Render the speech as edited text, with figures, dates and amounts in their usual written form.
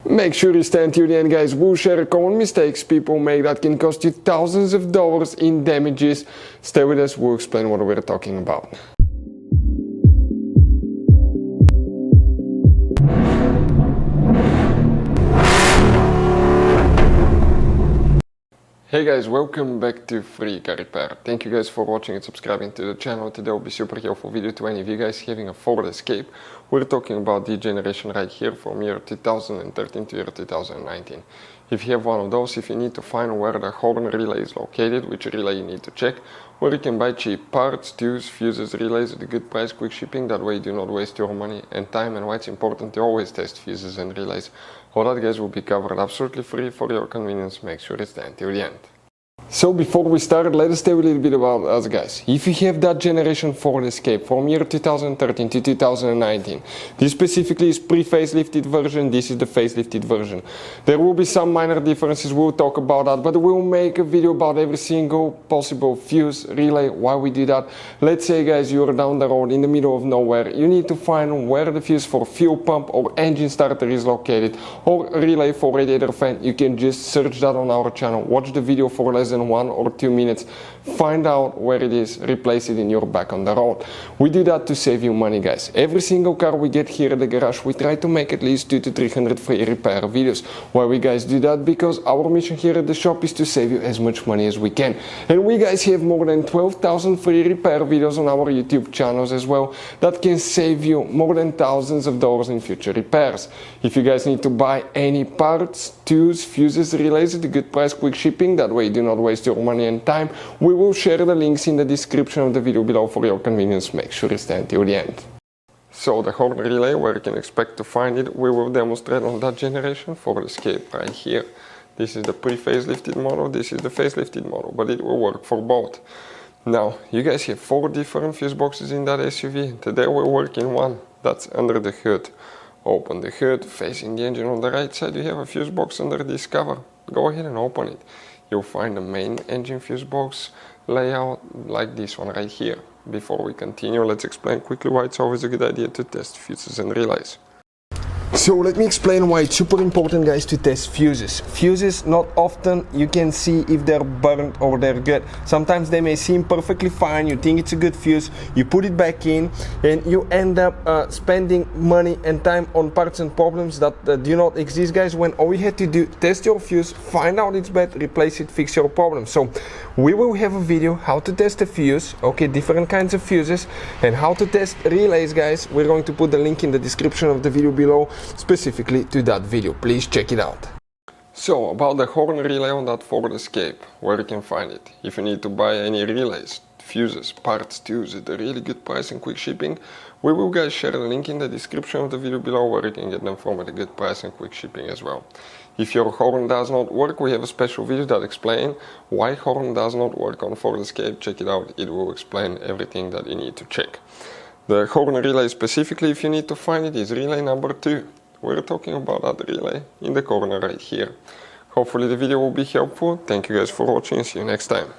Make sure you stay until the end, guys. We'll share common mistakes people make that can cost you thousands of dollars in damages. Stay with us, we'll explain what we're talking about. Hey guys, welcome back to Free Car Repair. Thank you guys for watching and subscribing to the channel. Today will be super helpful video to any of you guys having a Ford Escape. We're talking about the generation right here from year 2013 to year 2019. If you have one of those, if you need to find where the horn relay is located, which relay you need to check, where you can buy cheap parts, tools, fuses, relays at a good price, quick shipping, that way you do not waste your money and time, and why it's important to always test fuses and relays. All that, guys, will be covered absolutely free for your convenience. Make sure you stay until the end. So before we start, let us tell you a little bit about us, guys. If you have that generation Ford Escape from year 2013 to 2019, this specifically is pre-facelifted version, this is the facelifted version. There will be some minor differences, we'll talk about that, but we'll make a video about every single possible fuse, relay, why we do that. Let's say, guys, you're down the road in the middle of nowhere, you need to find where the fuse for fuel pump or engine starter is located, or relay for radiator fan. You can just search that on our channel, watch the video for less than 1 or 2 minutes, find out where it is, replace it in your back on the road. We do that to save you money, guys. Every single car we get here at the garage, we try to make at least 200 to 300 free repair videos. Why we guys do that? Because our mission here at the shop is to save you as much money as we can. And we guys have more than 12,000 free repair videos on our YouTube channels as well that can save you more than thousands of dollars in future repairs. If you guys need to buy any parts, tools, fuses, relays at a good price, quick shipping, that way you do not waste your money and time, we will share the links in the description of the video below for your convenience. Make sure you stay until the end. So the horn relay, where you can expect to find it, we will demonstrate on that generation Ford Escape right here. This is the pre-facelifted model, this is the facelifted model, but it will work for both. Now, you guys have 4 different fuse boxes in that SUV. Today we're working one that's under the hood. Open the hood, facing the engine on the right side, you have a fuse box under this cover. Go ahead and open it. You'll find the main engine fuse box layout like this one right here. Before we continue, let's explain quickly why it's always a good idea to test fuses and relays. So let me explain why it's super important, guys, to test fuses. Fuses, not often you can see if they're burnt or they're good. Sometimes they may seem perfectly fine, you think it's a good fuse, you put it back in and you end up spending money and time on parts and problems that do not exist, guys, when all you had to do, test your fuse, find out it's bad, replace it, fix your problem. So we will have a video how to test a fuse, okay, different kinds of fuses, and how to test relays, guys. We're going to put the link in the description of the video below specifically to that video. Please check it out. So about the horn relay on that Ford Escape, where you can find it. If you need to buy any relays, fuses, parts, tools at a really good price and quick shipping, we will, guys, share the link in the description of the video below where you can get them from at a good price and quick shipping as well. If your horn does not work, we have a special video that explains why horn does not work on Ford Escape. Check it out, it will explain everything that you need to check. The horn relay specifically, if you need to find it, is relay number 2. We're talking about that relay in the corner right here. Hopefully the video will be helpful. Thank you guys for watching and see you next time.